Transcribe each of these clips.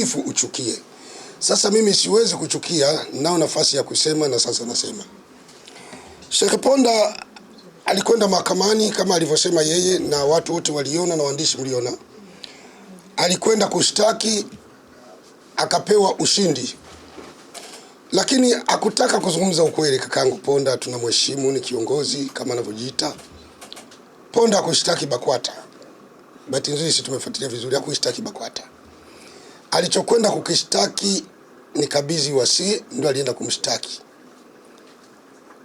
ukisifu uchukie. Sasa mimi siwezi kuchukia, nao nafasi ya kusema na sasa nasema. Sheikh Ponda alikwenda mahakamani kama alivyosema yeye na watu wote waliona na waandishi mliona. Alikwenda kushtaki, akapewa ushindi. Lakini hakutaka kuzungumza ukweli. Kakangu Ponda tunamheshimu, ni kiongozi kama anavyojiita. Ponda kushtaki BAKWATA. Bahati nzuri sisi tumefuatilia vizuri, hakushtaki BAKWATA. Alichokwenda kukishtaki ni kabidhi wasi, ndio alienda kumshtaki.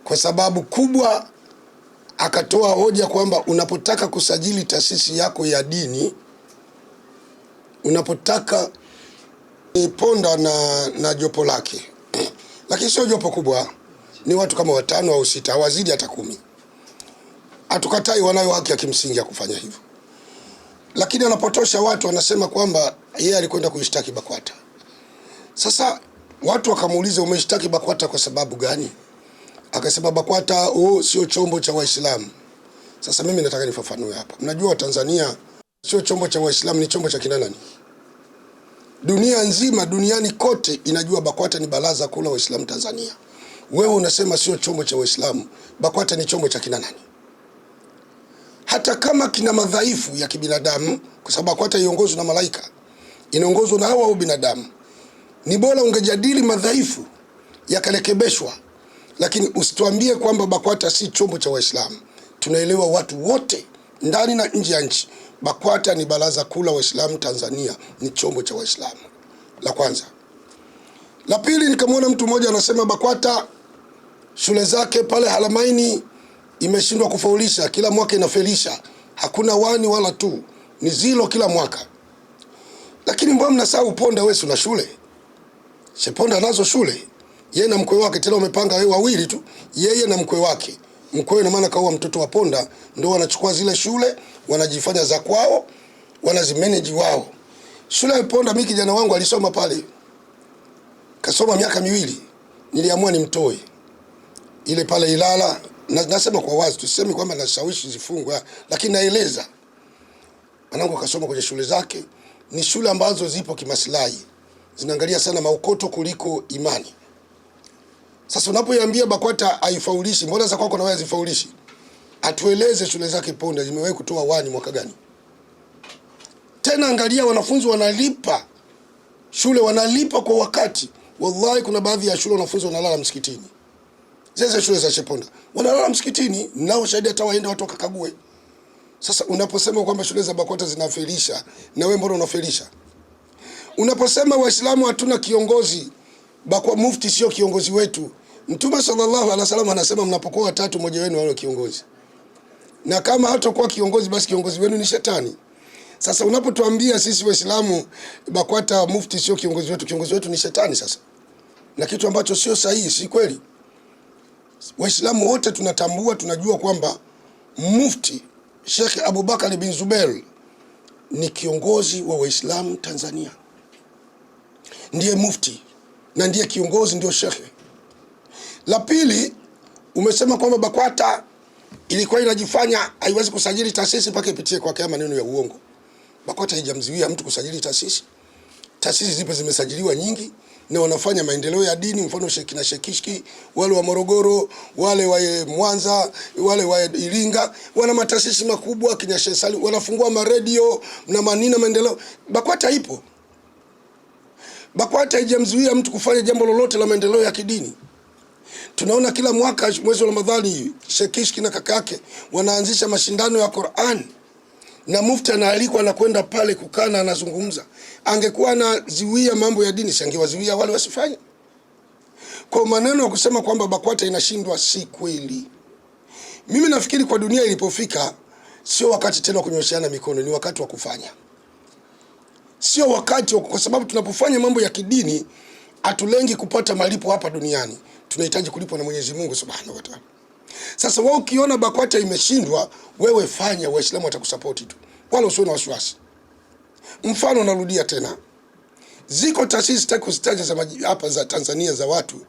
Kwa sababu kubwa akatoa hoja kwamba unapotaka kusajili taasisi yako ya dini, unapotaka Ponda na jopo lake. Lakini sio jopo kubwa, ni watu kama 5 au 6, hawazidi hata 10. Hatukatai, wanayo haki ya kimsingi ya kufanya hivyo. Lakini anapotosha watu, anasema kwamba yeye alikwenda kuishtaki BAKWATA. Sasa watu wakamuuliza, umeshtaki BAKWATA kwa sababu gani? Akasema BAKWATA sio chombo cha Waislamu. Sasa mimi nataka nifafanue hapa. Mnajua Tanzania sio chombo cha Waislamu, ni chombo cha kina nani? Dunia nzima, duniani kote inajua BAKWATA ni Baraza Kuu la Waislamu Tanzania. Wewe unasema sio chombo cha Waislamu, BAKWATA ni chombo cha kina nani? Hata kama kina madhaifu ya kibinadamu, kwa sababu BAKWATA iongozwe na malaika, inaongozwa na hawa binadamu. Ni bora ungejadili madhaifu yakarekebishwa, lakini usituambie kwamba BAKWATA si chombo cha Waislamu. Tunaelewa watu wote ndani na nje ya nchi, BAKWATA ni Baraza Kuu la Waislamu Tanzania, ni chombo cha Waislamu. La kwanza. La pili, nikamwona mtu mmoja anasema BAKWATA shule zake pale Halamaini imeshindwa kufaulisha, kila mwaka inafelisha. Hakuna 1 wala 2, ni 0 kila mwaka. Lakini mbona mnasahau Ponda wewe una shule? Sheponda anazo shule. Yeye na mkwe wake, tena umepanga wewe wawili tu, yeye na mkwe wake. Mkwe na maana kaua mtoto wa Ponda, ndio wanachukua zile shule, wanajifanya za kwao, wanazimanage wao. Shule ya Ponda, mimi kijana wangu alisoma pale. Kasoma miaka 2. Niliamua nimtoe. Ile pale Ilala, nasema kwa wazi, tuseme kwamba nashawishi zifungwe, lakini naeleza. Mwanangu akasoma kwenye shule zake, ni shule ambazo zipo kimaslahi. Zinaangalia sana maukoto kuliko imani. Sasa unapoiambia BAKWATA haifaulishi, mbona za kwako na wewe zifaulishi? Atueleze shule zake Ponda zimewahi kutoa 1 mwaka gani? Tena angalia wanafunzi wanalipa. Shule wanalipa kwa wakati. Wallahi kuna baadhi ya shule wanafunzi wanalala msikitini. Zile shule za Sheponda wanalala msikitini, nao shahidi hata waende watu wakakague. Sasa unaposema kwamba shule za BAKWATA zinafelisha, na wewe mbona unafelisha? Unaposema Waislamu hatuna kiongozi, mufti sio kiongozi wetu. Mtume sallallahu alaihi wasallam anasema mnapokuwa 3 mmoja wenu awe kiongozi. Na kama hatakuwa kiongozi basi kiongozi wenu ni shetani. Sasa unapotuambia sisi Waislamu BAKWATA mufti sio kiongozi wetu ni shetani sasa. Na kitu ambacho sio sahihi, si kweli. Waislamu wote tunatambua, tunajua kwamba mufti Sheikh Abubakar bin Zubair ni kiongozi wa Waislamu Tanzania. Ndiye mufti na ndiye kiongozi, ndio shekhe. La pili, umesema kwamba BAKWATA ilikuwa inajifanya haiwezi kusajili taasisi mpaka ipitie kwa kama maneno ya uongo. BAKWATA haijamzuia mtu kusajili taasisi. Taasisi zipo zimesajiliwa nyingi na wanafanya maendeleo ya dini, mfano Shekina Shekishki, wale wa Morogoro, wale wa Mwanza, wale wa Iringa, wana mataasisi makubwa, kina Sheikh Salim, wanafungua maredio na manina maendeleo. BAKWATA ipo. BAKWATA haijamzuia mtu kufanya jambo lolote la maendeleo ya kidini. Tunaona kila mwaka mwezi wa Ramadhani Shekishki na kakake wanaanzisha mashindano ya Qur'an. Na mufti anaalikwa anakwenda pale kukaa na anazungumza. Angekuwa anaziwia mambo ya dini, sangewaziwia wale wasifanye. Kwa maneno ya kusema kwamba BAKWATA inashindwa si kweli. Mimi nafikiri kwa dunia ilipofika sio wakati tena kunyoshiana mikono, ni wakati wa kufanya. Sio wakati kwa sababu tunapofanya mambo ya kidini hatulengi kupata malipo hapa duniani. Tunahitaji kulipwa na Mwenyezi Mungu Subhanahu wa Ta'ala. Sasa wewe ukiona BAKWATA imeshindwa, wewe fanya, Waislamu watakusupport tu. Wala usiwe na wasiwasi. Mfano narudia tena. Ziko taasisi takuzitaja za hapa za Tanzania za watu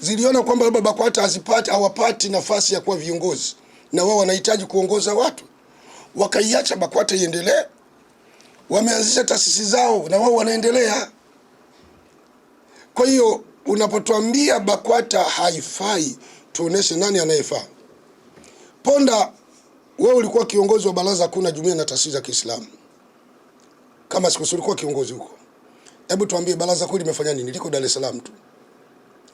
ziliona kwamba labda BAKWATA hawapati nafasi ya kuwa viongozi na wao wanahitaji kuongoza watu. Wakaiacha BAKWATA iendelee. Wameanzisha taasisi zao na wao wanaendelea. Kwa hiyo unapotuambia BAKWATA haifai, tuoneshe nani anayefaa. Ponda, wewe ulikuwa kiongozi wa baraza kuna jumuiya na taasisi za Kiislamu. Kama sikusuri ulikuwa kiongozi huko. Hebu tuambie baraza kuu limefanya nini? Liko Dar es Salaam tu.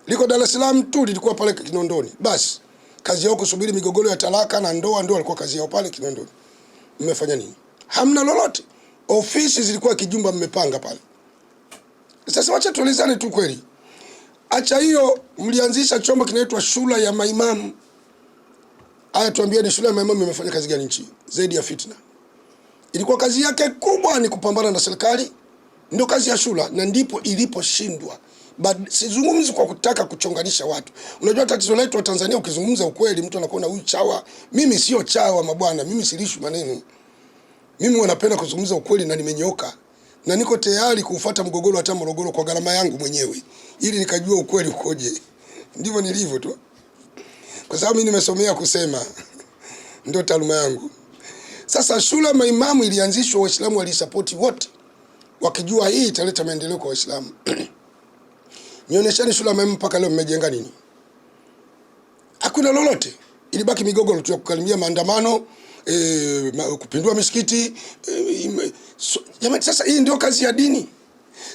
Liko Dar es Salaam tu, lilikuwa pale Kinondoni. Basi kazi yao kusubiri migogoro ya talaka na ndoa, ndio walikuwa kazi yao pale Kinondoni. Mmefanya nini? Hamna lolote. Ofisi zilikuwa kijumba mmepanga pale. Sasa wacha tuelezane tu kweli. Acha hiyo, mlianzisha chombo kinaitwa Shura ya Maimamu. Aya, tuambieni Shura ya Maimamu imefanya kazi gani nchi? Zaidi ya fitna. Ilikuwa kazi yake kubwa ni kupambana na serikali. Ndio kazi ya Shura, na ndipo iliposhindwa. Sizungumzi kwa kutaka kuchonganisha watu. Unajua tatizo letu wa Tanzania, ukizungumza ukweli mtu anakuona huyu chawa. Mimi sio chawa mabwana, mimi silishwi maneno. Mimi wanapenda kuzungumza ukweli na nimenyoka. Na niko tayari kufuata mgogoro hata Morogoro kwa gharama yangu mwenyewe ili nikajua ukweli ukoje. Ndivyo nilivyo tu. Kwa sababu mimi nimesomea kusema. Ndio taaluma yangu. Sasa Shura Maimamu ilianzishwa, Waislamu walisupport wote, wakijua hii italeta maendeleo kwa Waislamu. Nionyesheni Shura Maimamu mpaka leo mmejenga nini? Hakuna lolote. Ilibaki migogoro tu ya kukalimia maandamano, kupindua misikiti. Jamani, sasa hii ndio kazi ya dini.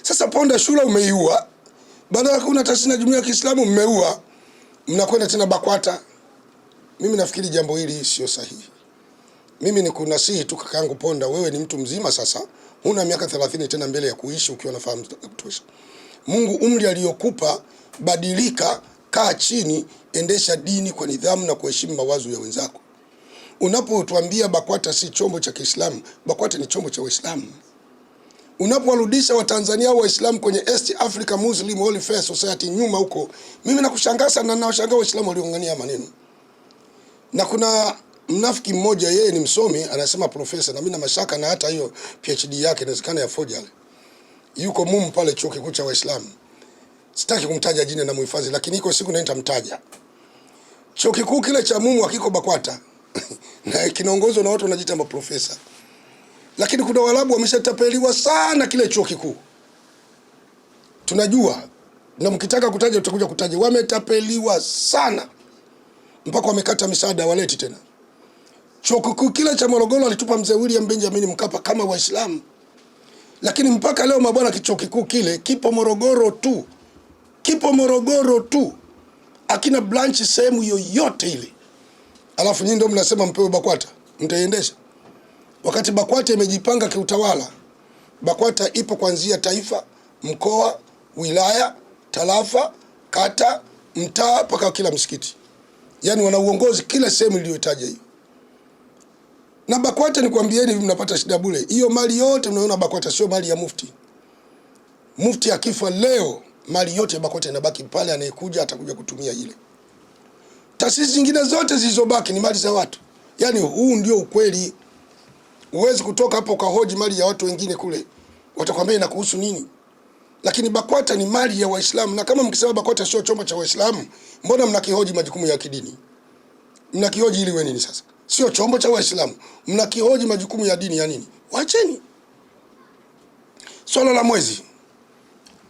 Sasa Ponda, Shura umeiua. Baada kuna taasisi na jumuiya ya Kiislamu mmeua. Mnakwenda tena BAKWATA. Mimi nafikiri jambo hili sio sahihi. Mimi nikunasihi tu kakaangu Ponda, wewe ni mtu mzima sasa. Huna miaka 30 tena mbele ya kuishi ukiwa unafahamu kutosha. Mungu umri aliyokupa, badilika, kaa chini, endesha dini kwa nidhamu na kuheshimu mawazo ya wenzako. Unapotuambia BAKWATA si chombo cha Kiislamu, BAKWATA ni chombo cha Waislamu. Unapowarudisha Watanzania au Waislamu kwenye East Africa Muslim Welfare Society nyuma huko, mimi nakushangaa sana na washangaa Waislamu waliongania maneno. Na kuna mnafiki mmoja, yeye ni msomi, anasema profesa, na mimi na mashaka na hata hiyo PhD yake inawezekana ya forgery. Yuko mumu pale chuo kikuu cha Waislamu. Sitaki kumtaja jina na muhifadhi, lakini iko siku nitamtaja. Chuo kikuu kile cha mumu hakiko BAKWATA. Na kinaongozwa na watu wanajiita maprofesa. Lakini kuna Waarabu wameshatapeliwa sana kile chuo kikuu. Tunajua, na mkitaka kutaja tutakuja kutaja, wametapeliwa sana. Mpaka wamekata misaada waleti tena. Chuo kikuu kile cha Morogoro alitupa mzee William Benjamin Mkapa kama Waislamu. Lakini mpaka leo mabwana, chuo kikuu kile kipo Morogoro tu. Kipo Morogoro tu. Hakina branch sehemu yoyote ile. Alafu nyinyi ndio mnasema mpewe BAKWATA. Mtaiendesha. Wakati BAKWATA imejipanga kiutawala. BAKWATA ipo kuanzia taifa, mkoa, wilaya, tarafa, kata, mtaa mpaka kila msikiti. Yaani wana uongozi kila sehemu iliyotaja hiyo. Na BAKWATA nikwambieni hivi, mnapata shida bure. Hiyo mali yote mnaona BAKWATA sio mali ya mufti. Mufti akifa leo, mali yote ya BAKWATA inabaki pale, anayekuja atakuja kutumia ile. Taasisi zingine zote zilizobaki ni mali za watu. Yaani huu ndio ukweli. Uwezi kutoka hapo ukahoji mali ya watu wengine kule. Watakwambia inakuhusu nini? Lakini BAKWATA ni mali ya Waislamu, na kama mkisema BAKWATA sio chombo cha Waislamu, mbona mnakihoji majukumu ya kidini? Mnakihoji ili we nini sasa? Sio chombo cha Waislamu. Mnakihoji majukumu ya dini ya nini? Waacheni. Swala la mwezi.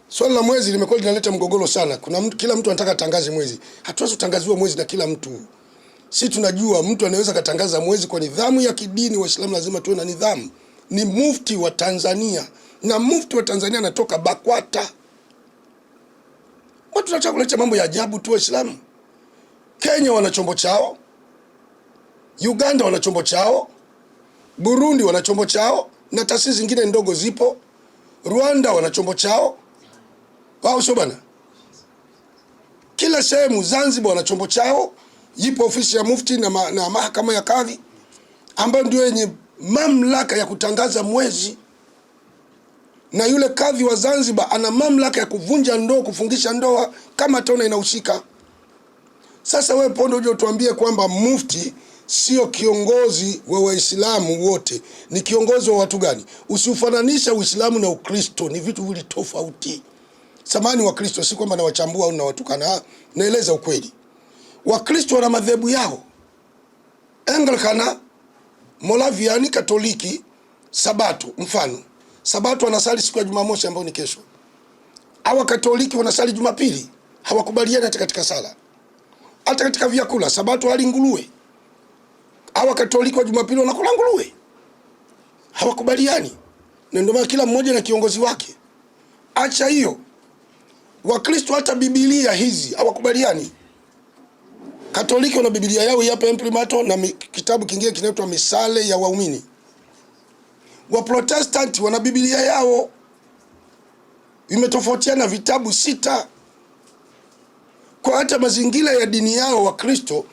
Swala la mwezi limekuwa linaleta mgogoro sana. Kila mtu anataka tangaze mwezi. Hatuwezi kutangaziwa mwezi na kila mtu. Sisi tunajua mtu anaweza katangaza mwezi kwa nidhamu ya kidini. Waislamu lazima tuwe na nidhamu. Ni mufti wa Tanzania. Na mufti wa Tanzania anatoka BAKWATA. Watu wanataka kuleta mambo ya ajabu tu Waislamu. Kenya wana chombo chao. Uganda wana chombo chao. Burundi wana chombo chao. Na taasisi zingine ndogo zipo. Rwanda wana chombo chao. Wao sio bana. Kila sehemu, Zanzibar wana chombo chao. Yipo ofisi ya mufti na mahakama ya kadhi ambayo ndio yenye mamlaka ya kutangaza mwezi. Na yule kadhi wa Zanzibar ana mamlaka ya kuvunja ndoa, kufungisha ndoa kama tona inahusika. Sasa wewe Ponda uje utuambie kwamba mufti sio kiongozi wa Waislamu wote. Ni kiongozi wa watu gani? Usifananisha Uislamu na Ukristo, ni vitu vili tofauti. Samani wa Kristo si kwamba nawachambua au nawatukana, naeleza ukweli. Wakristo wana madhehebu yao. Anglikana, Moraviani, Katoliki, Sabato mfano. Sabato anasali siku ya Jumamosi ambayo ni kesho. Hawa Katoliki wanasali Jumapili, hawakubaliani hata katika sala. Hata katika vyakula, Sabato hali nguruwe. Hawa Katoliki wa Jumapili wanakula nguruwe. Hawakubaliani. Na ndio maana kila mmoja na kiongozi wake. Acha hiyo. Wakristo hata Biblia hizi hawakubaliani. Katoliki wana Biblia yao hapa Imprimatur na kitabu kingine kinaitwa Misale ya Waumini. Wa Protestant wana Biblia yao. Imetofautiana vitabu 6. Kwa hata mazingira ya dini yao Wakristo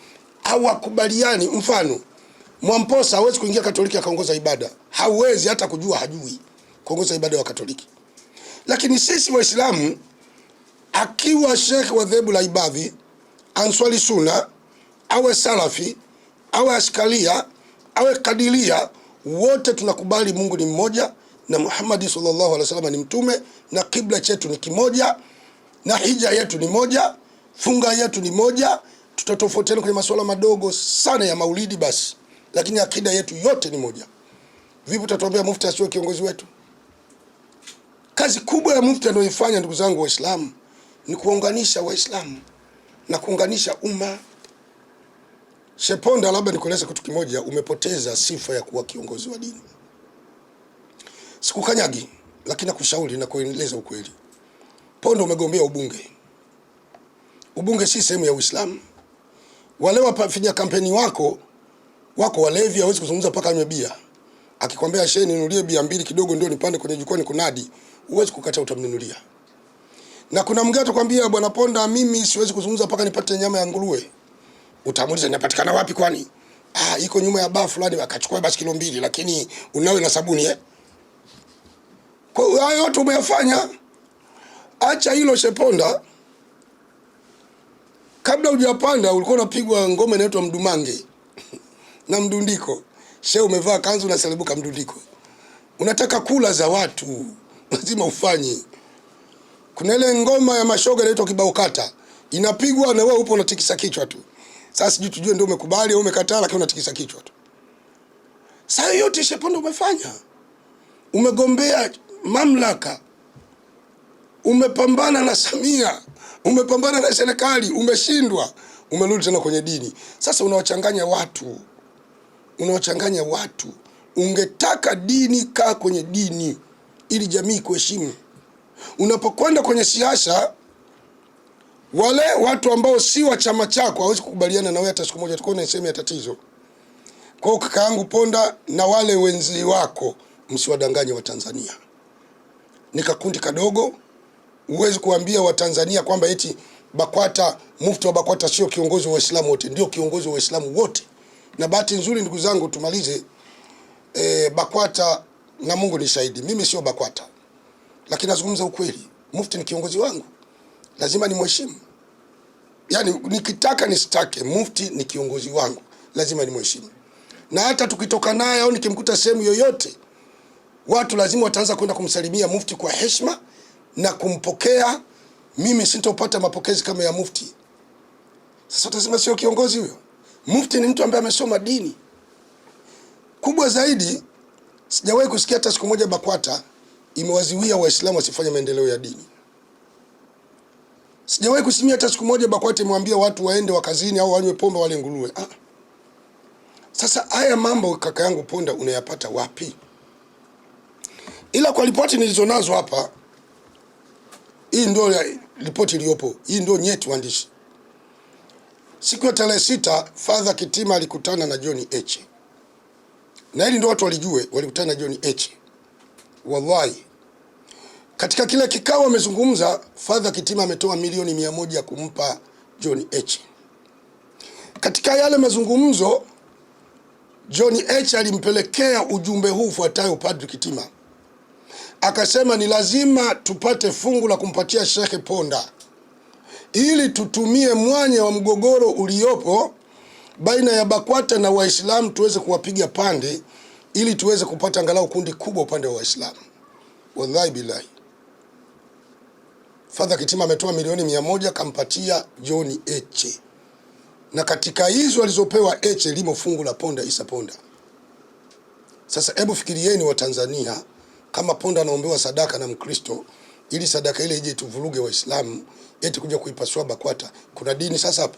hawakubaliani. Mfano, Mwamposa hawezi kuingia Katoliki akaongoza ibada. Hawezi hata kujua, hajui kuongoza ibada wa Katoliki. Lakini sisi Waislamu, akiwa Sheikh wa dhehebu la Ibadhi, Answari Sunna, awe Salafi, awe Askalia, awe Kadilia, wote tunakubali Mungu ni mmoja na Muhammad sallallahu alaihi wasallam ni mtume, na kibla chetu ni kimoja, na hija yetu ni moja, funga yetu ni moja. Tutatofautiana kwenye masuala madogo sana ya maulidi basi, lakini akida yetu yote ni moja. Vipi tutatuambia mufti asiwe kiongozi wetu? Kazi kubwa ya mufti anayoifanya, ndugu zangu Waislamu, ni kuunganisha Waislamu na kuunganisha umma. Sheponda, labda nikueleze kitu kimoja, umepoteza sifa ya kuwa kiongozi wa dini. Sikukanyagi, lakini nakushauri na kueleza ukweli. Ponda, umegombea ubunge. Ubunge si sehemu ya Uislamu. Wale wafanya kampeni wako walevi, hawezi kuzungumza mpaka anywe bia. Akikwambia shehe ninunulie bia 2 kidogo ndio nipande kwenye jukwani kunadi, huwezi kukataa, utamnunulia. Na kuna mwingine atakwambia bwana Ponda, mimi siwezi kuzungumza mpaka nipate nyama ya nguruwe. Utamuuliza inapatikana wapi kwani? Iko nyuma ya baa fulani, akachukua basi kilo 2, lakini unawe na sabuni Kwa hiyo hayo yote umeyafanya. Acha hilo Sheponda. Kabla hujapanda ulikuwa unapigwa ngoma inaitwa mdumange na mdundiko. Shehe umevaa kanzu na salibuka mdundiko. Unataka kula za watu, lazima ufanye. Kuna ile ngoma ya mashoga inaitwa kibao kata. Inapigwa na wewe upo unatikisa kichwa tu. Sasa sijui tujue ndio umekubali au umekataa, lakini unatikisa kichwa tu. Sasa yote Sheponda umefanya. Umegombea mamlaka. Umepambana na Samia, umepambana na serikali, umeshindwa, umerudi tena kwenye dini. Sasa unawachanganya watu. Ungetaka dini, kaa kwenye dini ili jamii kuheshimu. Unapokwenda kwenye siasa, wale watu ambao si wa chama chako hawezi kukubaliana na wewe hata siku moja, tukaona sehemu ya tatizo. Kwa hiyo kaka yangu Ponda na wale wenzi wako, msiwadanganye wa Tanzania. Ni kakundi kadogo. Uwezi kuambia Watanzania kwamba eti BAKWATA, mufti wa BAKWATA sio kiongozi wa Waislamu wote. Ndio kiongozi wa Waislamu wote. Na bahati nzuri ndugu zangu, tumalize BAKWATA, na Mungu ni shahidi, mimi sio BAKWATA, lakini nazungumza ukweli. Mufti ni kiongozi wangu, lazima nimheshimu. Yaani nikitaka nisitake, mufti ni kiongozi wangu, lazima nimheshimu. Na hata tukitoka naye au nikimkuta sehemu yoyote, watu lazima wataanza kwenda kumsalimia mufti kwa heshima na kumpokea. Mimi sitopata mapokezi kama ya mufti. Sasa utasema sio kiongozi huyo? Mufti ni mtu ambaye amesoma dini. Kubwa zaidi, sijawahi kusikia hata siku moja BAKWATA imewaziwia Waislamu wasifanye maendeleo ya dini. Sijawahi kusikia hata siku moja BAKWATA imwambia watu waende wakazini au wanywe pombe wale nguruwe. Sasa haya mambo kaka yangu Ponda unayapata wapi? Ila kwa ripoti nilizonazo hapa, hii ndio ripoti iliyopo. Hii ndio nyeti waandishi. Siku ya tarehe 6 Father Kitima alikutana na John Heche. Na hili ndio watu walijue, walikutana na John Heche. Wallahi. Katika kile kikao wamezungumza, Father Kitima ametoa milioni 100 kumpa John Heche. Katika yale mazungumzo, John Heche alimpelekea ujumbe huu ufuatayo Padri Kitima. Akasema ni lazima tupate fungu la kumpatia Sheikh Ponda ili tutumie mwanya wa mgogoro uliopo baina ya BAKWATA na Waislamu tuweze kuwapiga pande ili tuweze kupata angalau kundi kubwa upande wa Waislamu. Wallahi billahi. Father Kitima ametoa milioni 100 kampatia John Heche. Na katika hizo alizopewa Heche limo fungu la Ponda Isa Ponda. Sasa hebu fikirieni wa Tanzania, kama Ponda anaombewa sadaka na Mkristo, ili sadaka ile ije tuvuruge Waislamu, eti kuja kuipasua BAKWATA. Kuna dini sasa hapo?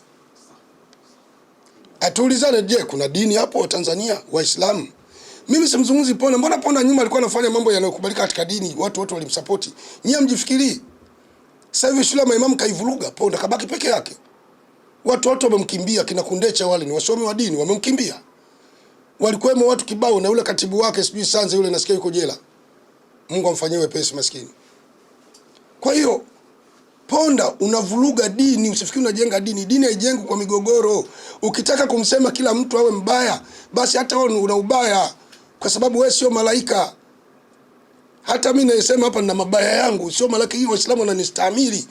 Atuulizane, je, kuna dini hapo Tanzania Waislamu? Mimi simzungumzi Ponda. Mbona Ponda nyuma alikuwa anafanya mambo yanayokubalika katika dini, watu wote walimsupport. Nyie mjifikiri. Sasa hivi shule ya maimamu kaivuruga, Ponda kabaki peke yake. Watu wote wamemkimbia, kina Kundecha wale ni wasomi wa dini wamemkimbia. Walikuwemo watu kibao na yule katibu wake sijui Sanze yule nasikia yuko jela. Mungu amfanyie wepesi maskini. Kwa hiyo Ponda unavuruga dini, usifikiri unajenga dini. Dini haijengwi kwa migogoro. Ukitaka kumsema kila mtu awe mbaya, basi hata wewe una ubaya, kwa sababu wewe sio malaika. Hata mimi nasema hapa nina mabaya yangu, sio malaika. Hii Waislamu wananistahimili,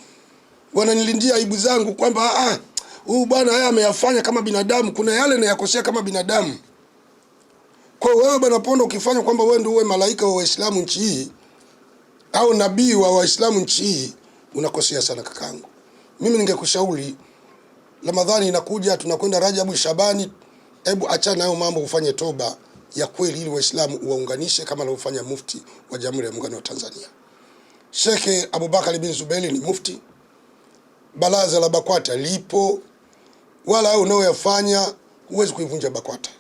wananilindia aibu zangu, kwamba huyu bwana haya ameyafanya kama binadamu, kuna yale nayakosea kama binadamu. Kwa wewe bwana Ponda, ukifanya kwamba wewe ndio uwe malaika wa Waislamu nchi hii au nabii wa Waislamu nchi hii, unakosea sana kakangu. Mimi ningekushauri, Ramadhani inakuja, tunakwenda Rajabu, Shabani, hebu achana nayo mambo, ufanye toba ya kweli ili Waislamu uwaunganishe kama anavyofanya mufti wa Jamhuri ya Muungano wa Tanzania. Sheikh Abubakar bin Zuberi ni mufti. Baraza la BAKWATA lipo, wala au unaoyafanya huwezi kuivunja BAKWATA.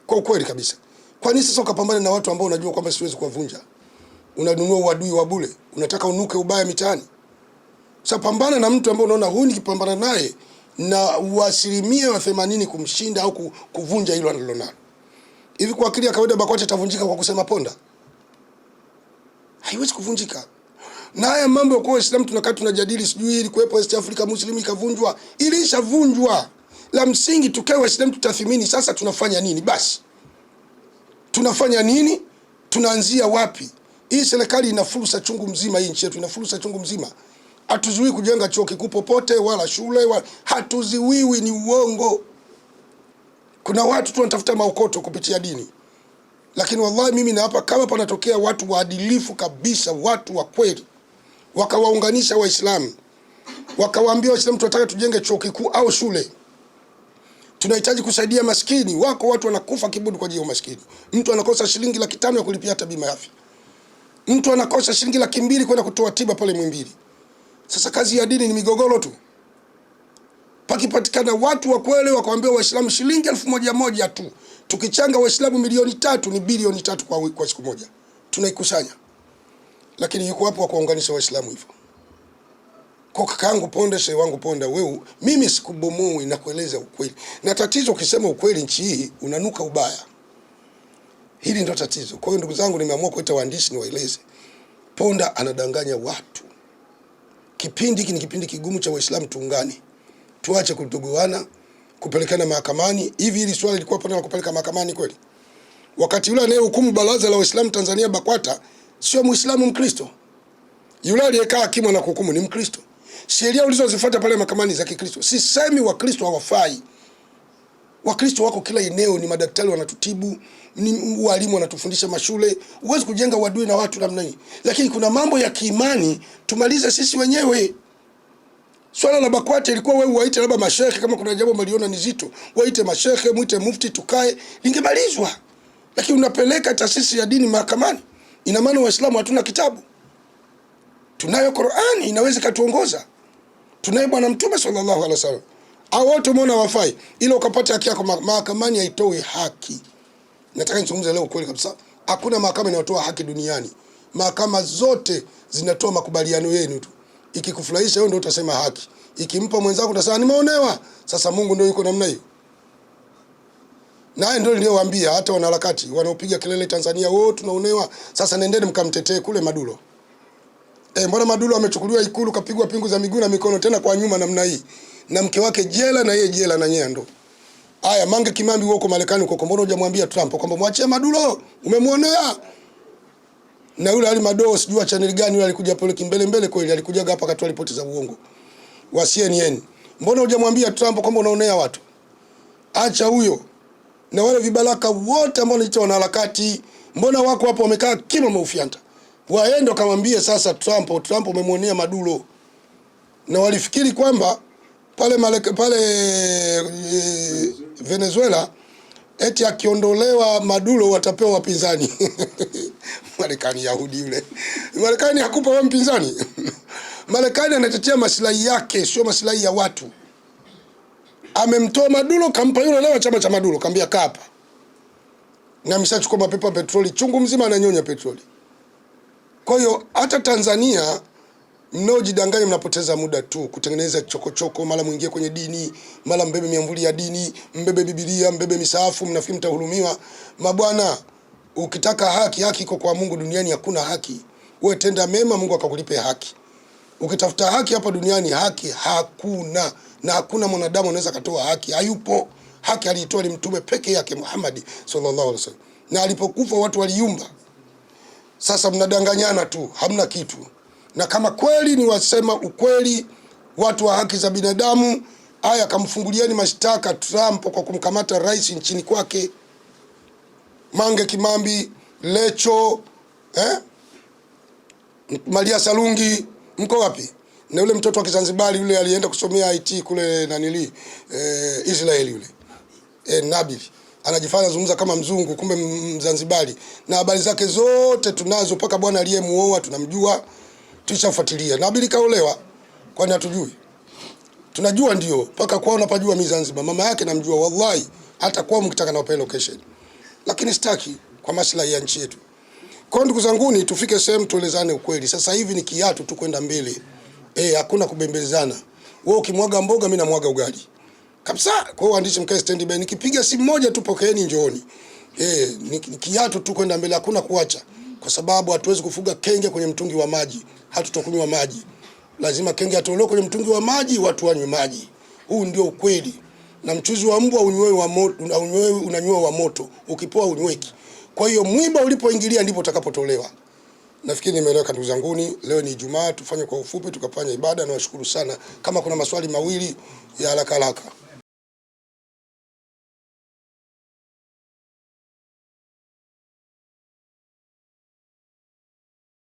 Kwa ukweli kabisa. Kwa nini sasa ukapambana na watu ambao unajua kwamba siwezi kuwavunja? Unanunua uadui wa bure, unataka unuke ubaya mitaani. Sasa pambana na mtu ambaye unaona huyu nikipambana naye na 80% kumshinda au kuvunja hilo analonalo. Hivi kwa akili ya kawaida BAKWATA itavunjika kwa kusema Ponda? Haiwezi kuvunjika. Na haya mambo kwa Waislamu tunakaa tunajadili, sijui ili kuwepo East Africa Muslim ikavunjwa, ili ishavunjwa. La msingi tukae Waislamu tutathimini sasa tunafanya nini basi. Tunafanya nini? Tunaanzia wapi? Hii serikali ina fursa chungu mzima, hii nchi yetu ina fursa chungu mzima. Hatuzuii kujenga chuo kikuu popote wala shule hatuziwiwi, ni uongo. Kuna watu tu wanatafuta maokoto kupitia dini. Lakini wallahi mimi na hapa kama panatokea watu waadilifu kabisa, watu wa kweli, wakawaunganisha Waislamu, wakawaambia Waislamu tunataka tujenge chuo kikuu au shule, tunahitaji kusaidia maskini. Wako watu wanakufa kibudu kwa ajili ya maskini. Mtu anakosa shilingi 500 ya kulipia hata bima ya afya. Mtu anakosa shilingi 200 kwenda kutoa tiba pale Muhimbili. Sasa kazi ya dini ni migogoro tu. Pakipatikana watu wa kweli wakawaambia Waislamu shilingi 1000 tu, tukichanga Waislamu milioni 3 ni bilioni 3 kwa siku moja tunaikusanya. Lakini yuko hapo wa kuunganisha Waislamu hivyo. Kwa kakaangu Ponda, shehe wangu Ponda, wewe mimi sikubomoi na kueleza ukweli. Na tatizo ukisema ukweli nchi hii unanuka ubaya. Hili ndio tatizo. Kwa hiyo ndugu zangu, nimeamua kuita waandishi niwaeleze. Ponda anadanganya watu. Kipindi hiki ni kipindi kigumu cha Waislamu, tuungane. Tuache kutugoana, kupelekana mahakamani. Hivi hili swali lilikuwa Ponda kupeleka mahakamani kweli? Wakati yule anayehukumu baraza la Waislamu Tanzania BAKWATA sio Muislamu, Mkristo. Yule aliyekaa hakimu na kuhukumu ni Mkristo. Sheria ulizozifuata pale mahakamani za Kikristo. Sisemi Wakristo hawafai. Wakristo wako kila eneo, ni madaktari wanatutibu, ni walimu wanatufundisha mashule. Huwezi kujenga uadui na watu namna hii. Lakini kuna mambo ya kiimani tumalize sisi wenyewe. Swala la BAKWATA ilikuwa wewe waite labda mashehe, kama kuna jambo maliona ni zito, waite mashehe, muite mufti, tukae, lingemalizwa. Lakini unapeleka taasisi ya dini mahakamani. Ina maana Waislamu hatuna kitabu? Tunayo Qur'ani, inaweza katuongoza. Tunaye Bwana Mtume sallallahu alaihi wasallam. Hao wote umeona wafai, ili ukapata haki yako mahakamani haitoi haki. Nataka nizungumze leo kweli kabisa. Hakuna mahakama inayotoa haki duniani. Mahakama zote zinatoa makubaliano yenu tu. Ikikufurahisha wewe ndio utasema haki. Ikimpa mwenzako utasema nimeonewa. Sasa Mungu ndio yuko namna hiyo. Naye ndio niliyowaambia hata wanaharakati wanaopiga kelele Tanzania, wote tunaonewa. Sasa nendeni mkamtetee kule Madulo. Mbona Madulo amechukuliwa Ikulu kapigwa pingu za miguu na mikono tena kwa nyuma namna hii. Na mke wake jela na yeye jela na nyendo. Haya, Mange Kimambi huko Marekani huko, mbona hujamwambia Trump kwamba mwachie Madulo? Umemwonea. Na yule Ali Mado sijua channel gani yule alikuja pale kimbele kweli, alikuja hapa akatoa ripoti za uongo wa CNN. Mbona hujamwambia Trump kwamba unaonea watu? Acha huyo. Na wale vibaraka wote ambao wanaita wanaharakati, mbona wako hapo wamekaa kima maufianta? Waende wakamwambie sasa Trump umemwonea Madulo. Na walifikiri kwamba pale Venezuela eti akiondolewa Maduro watapewa wapinzani. Marekani Yahudi yule. Marekani hakupa wewe mpinzani. Marekani anatetea maslahi yake, sio maslahi ya watu. Amemtoa Maduro, kampa yule leo chama cha Maduro, kaambia kapa. Na ameshachukua mapepa petroli chungu mzima, ananyonya petroli. Kwa hiyo hata Tanzania mnaojidanganya mnapoteza muda tu kutengeneza chokochoko, mara muingie kwenye dini, mara mbebe miamvuli ya dini, mbebe Biblia, mbebe misahafu, mnafikiri mtahurumiwa. Mabwana, ukitaka haki, haki iko kwa Mungu. Duniani hakuna haki. Wewe tenda mema, Mungu akakulipe haki. Ukitafuta haki hapa duniani, haki hakuna, na hakuna mwanadamu anaweza katoa haki. Hayupo. Haki aliitoa ni mtume peke yake Muhammad sallallahu alaihi wasallam. Na alipokufa watu waliumba. Sasa mnadanganyana tu, hamna kitu. Na kama kweli ni wasema ukweli watu wa haki za binadamu, haya kamfungulieni mashtaka Trump kwa kumkamata rais nchini kwake. Mange Kimambi, Lecho, Maria Salungi, mko wapi? Na yule mtoto wa Kizanzibari yule alienda kusomea IT kule nanili Israeli yule. Nabil anajifanya zungumza kama mzungu, kumbe Mzanzibari. Na habari zake zote tunazo, paka bwana aliyemuoa tunamjua, tulishafuatilia. Nabil kaolewa, kwani hatujui? Tunajua ndio, paka kwao unapajua Zanzibar. Mama yake namjua wallahi, hata kwao mkitaka na open location. Lakini sitaki kwa maslahi ya nchi yetu. Kwa ndugu zanguni, tufike sehemu tuelezane ukweli. Sasa hivi ni kiatu tu kwenda mbele. Hakuna kubembelezana. Wewe ukimwaga mboga, mimi namwaga ugali. Kabisa. Kwa hiyo waandishi mkae stand by. Nikipiga simu moja tu pokeeni njooni. Ni kiatu tu kwenda mbele, hakuna kuacha. Kwa sababu hatuwezi kufuga kenge kwenye mtungi wa maji. Hatutokunywa maji. Lazima kenge atolewe kwenye mtungi wa maji, watu wanywe maji. Huu ndio ukweli. Na mchuzi wa mbwa unywewe wa moto, unanywewa wa moto. Ukipoa unyweki. Kwa hiyo mwiba ulipoingilia ndipo utakapotolewa. Nafikiri nimeeleweka ndugu zanguni. Leo ni Ijumaa, tufanye kwa ufupi tukafanya ibada, na washukuru sana. Kama kuna maswali mawili ya haraka haraka.